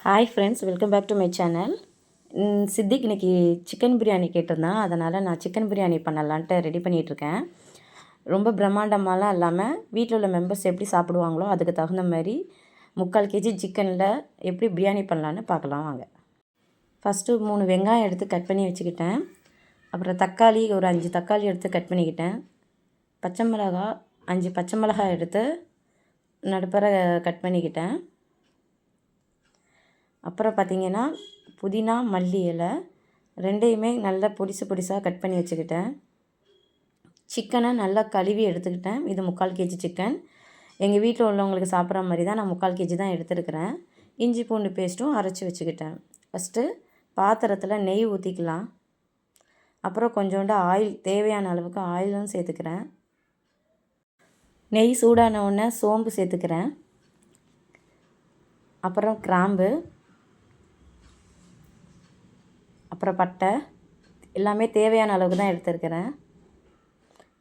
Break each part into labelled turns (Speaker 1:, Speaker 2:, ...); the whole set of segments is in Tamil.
Speaker 1: Hi friends, welcome back to my channel. Siddiq இன்றைக்கி சிக்கன் பிரியாணி கேட்டிருந்தான். அதனால் நான் சிக்கன் பிரியாணி பண்ணலான்ட்டு ரெடி பண்ணிகிட்ருக்கேன். ரொம்ப பிரம்மாண்டமாலாம் இல்லாமல் வீட்டில் உள்ள மெம்பர்ஸ் எப்படி சாப்பிடுவாங்களோ அதுக்கு தகுந்த மாதிரி 3/4 kg சிக்கனில் எப்படி பிரியாணி பண்ணலான்னு பார்க்கலாம் வாங்க. ஃபஸ்ட்டு 3 வெங்காயம் எடுத்து கட் பண்ணி வச்சுக்கிட்டேன். அப்புறம் தக்காளி ஒரு 5 தக்காளி எடுத்து கட் பண்ணிக்கிட்டேன். பச்சை மிளகா 5 பச்சை மிளகாய் எடுத்து நடுப்பற கட் பண்ணிக்கிட்டேன். அப்புறம் பார்த்திங்கன்னா புதினா மல்லி இலை ரெண்டையுமே நல்லா பொடிசாக கட் பண்ணி வச்சுக்கிட்டேன். சிக்கனை நல்லா கழுவி எடுத்துக்கிட்டேன். இது 3/4 kg சிக்கன். எங்கள் வீட்டில் உள்ளவங்களுக்கு சாப்பிட்ற மாதிரி தான் நான் 3/4 kg தான் எடுத்துருக்கிறேன். இஞ்சி பூண்டு பேஸ்ட்டும் அரைச்சி வச்சுக்கிட்டேன். ஃபஸ்ட்டு பாத்திரத்தில் நெய் ஊற்றிக்கலாம். அப்புறம் கொஞ்சோண்டு ஆயில், தேவையான அளவுக்கு ஆயிலும் சேர்த்துக்கிறேன். நெய் சூடான உடனே சோம்பு சேர்த்துக்கிறேன். அப்புறம் கிராம்பு, அப்புறம் பட்டை, எல்லாமே தேவையான அளவுக்கு தான் எடுத்துருக்கிறேன்.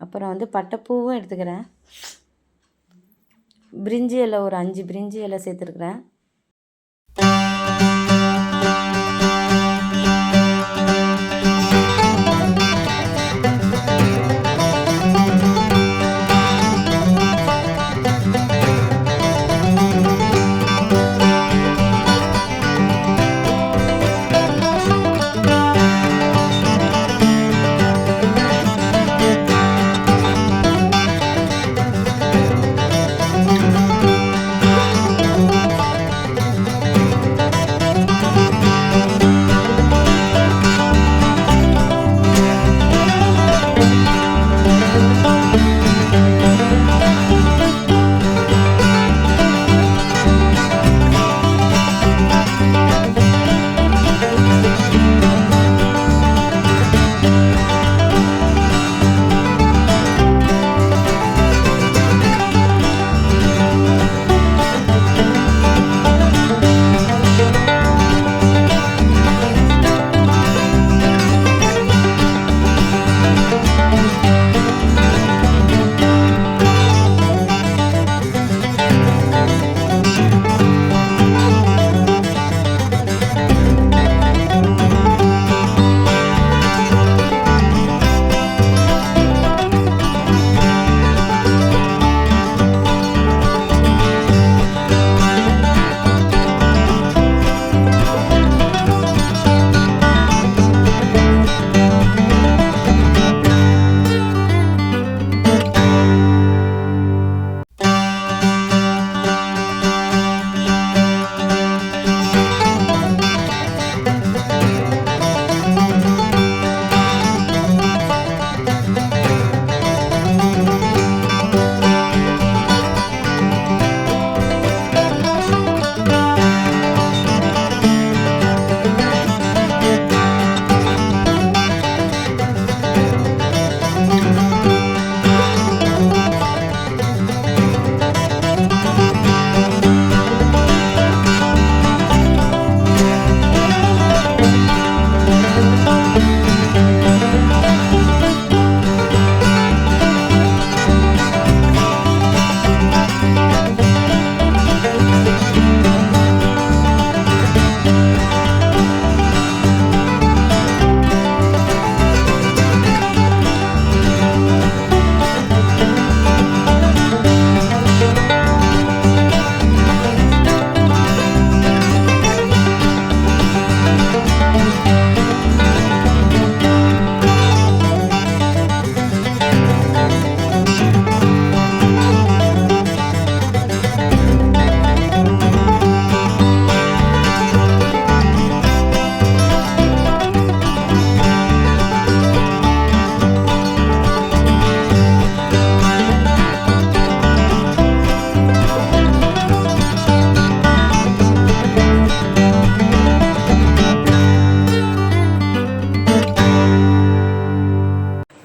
Speaker 1: அப்புறம் பட்டைப்பூவும் எடுத்துக்கிறேன். பிரிஞ்சி இலை ஒரு 5 பிரிஞ்சி இலை சேர்த்துருக்குறேன்.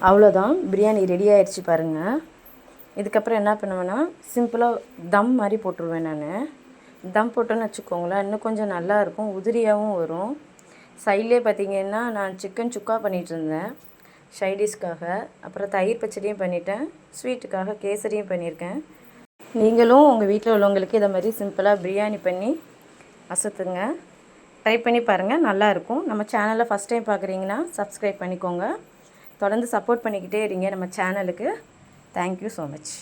Speaker 1: அவ்வளோதான், பிரியாணி ரெடி ஆகிடுச்சு பாருங்கள். இதுக்கப்புறம் என்ன பண்ணுவேன்னா சிம்பிளாக தம் மாதிரி போட்டுருவேன். நான் தம் போட்டோன்னு வச்சுக்கோங்களேன், இன்னும் கொஞ்சம் நல்லாயிருக்கும், உதிரியாகவும் வரும். சைட்லேயே பார்த்திங்கன்னா நான் சிக்கன் சுக்கா பண்ணிகிட்ருந்தேன் சைடிஷ்காக. அப்புறம் தயிர் பச்சடியும் பண்ணிட்டேன், ஸ்வீட்டுக்காக கேசரியும் பண்ணியிருக்கேன். நீங்களும் உங்கள் வீட்டில் உள்ளவங்களுக்கு இதை மாதிரி சிம்பிளாக பிரியாணி பண்ணி அசத்துங்க. ட்ரை பண்ணி பாருங்கள், நல்லாயிருக்கும். நம்ம சேனலை ஃபஸ்ட் டைம் பார்க்குறீங்கன்னா சப்ஸ்கிரைப் பண்ணிக்கோங்க. தொடர்ந்து சப்போர்ட் பண்ணிக்கிட்டே இருங்க நம்ம சேனலுக்கு. Thank you so much.